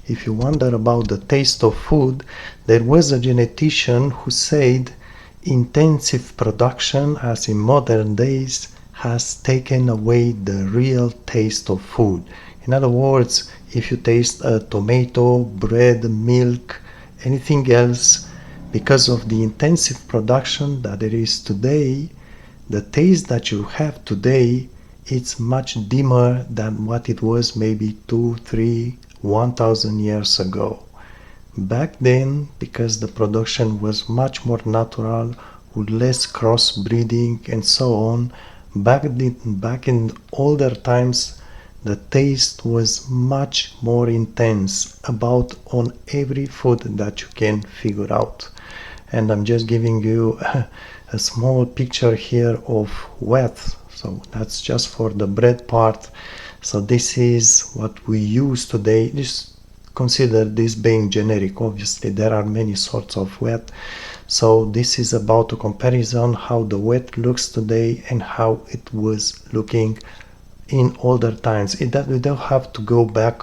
if you wonder about the taste of food, there was a genetician who said intensive production, as in modern days, has taken away the real taste of food. In other words, if you taste a tomato, bread, milk, anything else, because of the intensive production that there is today, the taste that you have today, it's much dimmer than what it was maybe 2, 3, 1,000 years ago. Back then, because the production was much more natural, with less crossbreeding and so on, back in older times, the taste was much more intense about on every food that you can figure out. And I'm just giving you a small picture here of wheat. So that's just for the bread part. So this is what we use today. Just consider this being generic. Obviously, there are many sorts of wheat. So this is about a comparison how the wheat looks today and how it was looking in older times. We don't have to go back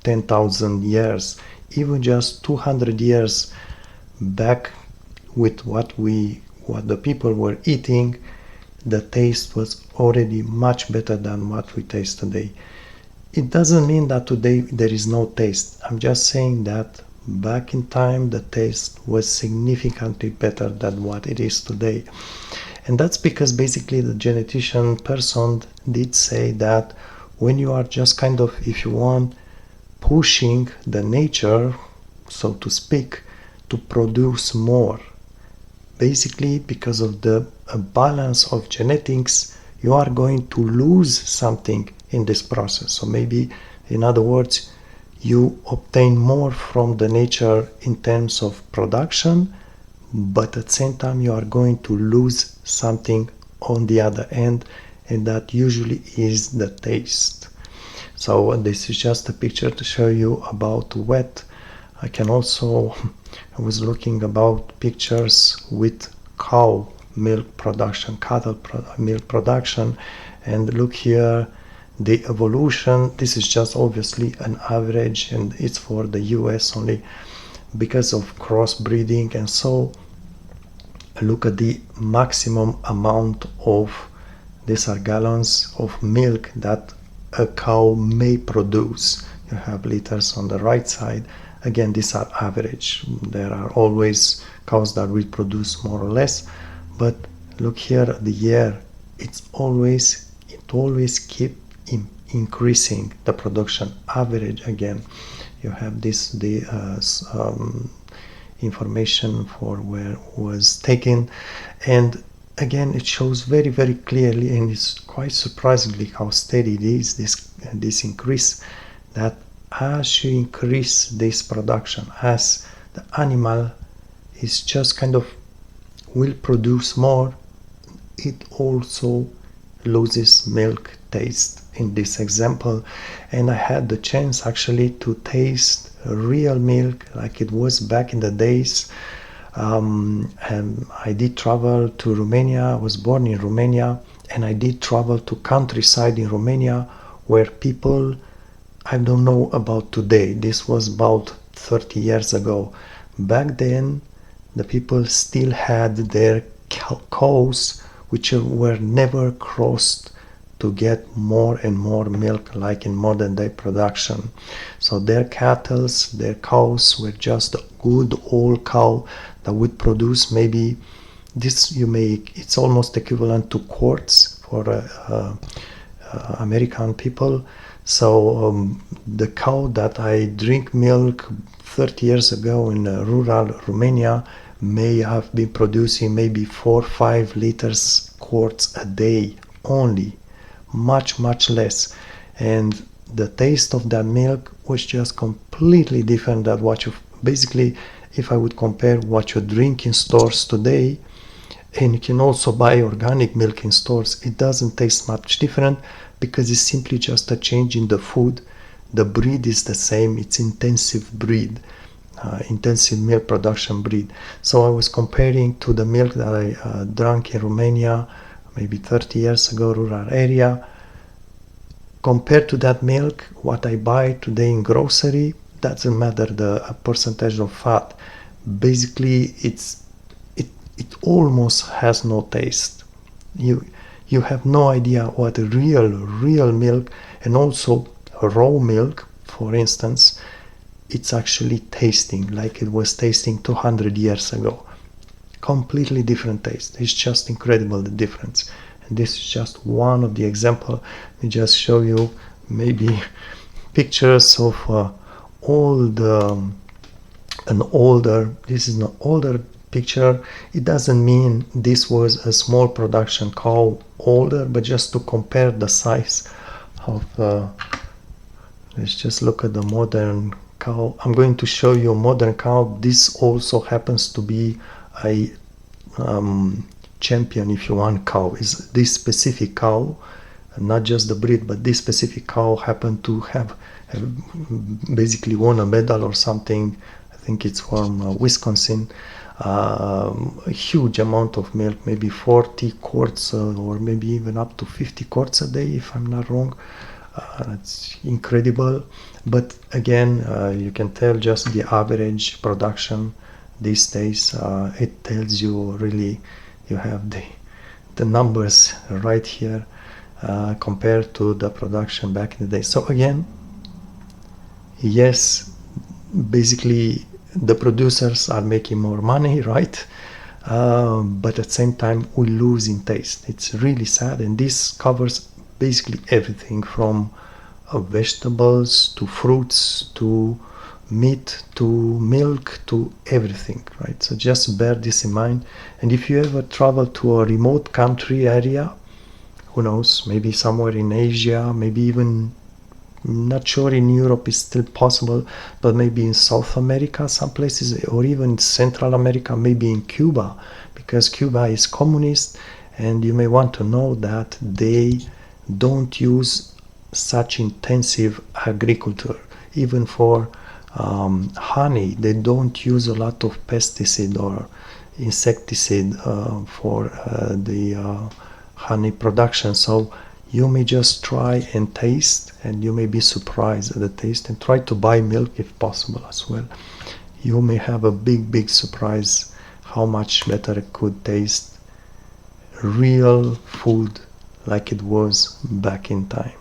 10,000 years, even just 200 years back with what the people were eating. The taste was already much better than what we taste today. It doesn't mean that today there is no taste. I'm just saying that back in time the taste was significantly better than what it is today. And that's because basically the genetician person did say that when you are just kind of, if you want, pushing the nature, so to speak, to produce more, basically because of the balance of genetics, you are going to lose something in this process. So maybe, in other words, you obtain more from the nature in terms of production, but at the same time you are going to lose something on the other end, and that usually is the taste. So this is just a picture to show you about wheat. I was looking about pictures with cow milk production, milk production, and look here, the evolution. This is just obviously an average, and it's for the US only because of crossbreeding. And so look at the maximum amount of, these are gallons of milk that a cow may produce. You have liters on the right side. Again, these are average. There are always cows that will produce more or less, but look here at the year. It always keep increasing the production average. Again, you have the information for where it was taken, and again it shows very, very clearly, and it's quite surprisingly how steady it is, this increase, that as you increase this production, as the animal is just kind of will produce more, it also loses milk taste in this example. And I had the chance actually to taste real milk like it was back in the days. And I did travel to Romania. I was born in Romania, and I did travel to countryside in Romania where people, I don't know about today, this was about 30 years ago. Back then, the people still had their cows, which were never crossed to get more and more milk like in modern day production. So their cattle, their cows were just a good old cow that would produce maybe this, it's almost equivalent to quarts for American people. So the cow that I drink milk 30 years ago in rural Romania may have been producing maybe 4 or 5 liters quarts a day only, much less. And the taste of that milk was just completely different than what you basically, if I would compare what you drink in stores today, and you can also buy organic milk in stores, it doesn't taste much different because it's simply just a change in the food. The breed is the same, it's intensive breed, intensive milk production breed. So I was comparing to the milk that I drank in Romania maybe 30 years ago, rural area, compared to that milk what I buy today in grocery. doesn't matter the percentage of fat. Basically, it almost has no taste. You have no idea what real milk, and also raw milk, for instance, it's actually tasting like it was tasting 200 years ago. Completely different taste. It's just incredible, the difference. And this is just one of the example. Let me just show you maybe pictures of old an older, this is an older picture. It doesn't mean this was a small production cow older, but just to compare the size of let's just look at the modern cow. I'm going to show you a modern cow. This also happens to be a champion, if you want, cow. Is this specific cow, not just the breed, but this specific cow happened to have basically won a medal or something. I think it's from Wisconsin. A huge amount of milk, maybe 40 quarts or maybe even up to 50 quarts a day, if I'm not wrong. It's incredible. But again, you can tell just the average production these days. It tells you really, you have the numbers right here compared to the production back in the day. So again, yes, basically the producers are making more money, right? But at the same time, we lose in taste. It's really sad, and this covers basically everything from vegetables to fruits to meat to milk to everything, right? So just bear this in mind. And if you ever travel to a remote country area, who knows, maybe somewhere in Asia, maybe even, not sure in Europe is still possible, but maybe in South America, some places, or even Central America, maybe in Cuba, because Cuba is communist, and you may want to know that they don't use such intensive agriculture. Even for honey, they don't use a lot of pesticide or insecticide for the honey production. So you may just try and taste, and you may be surprised at the taste, and try to buy milk if possible as well. You may have a big surprise how much better it could taste, real food like it was back in time.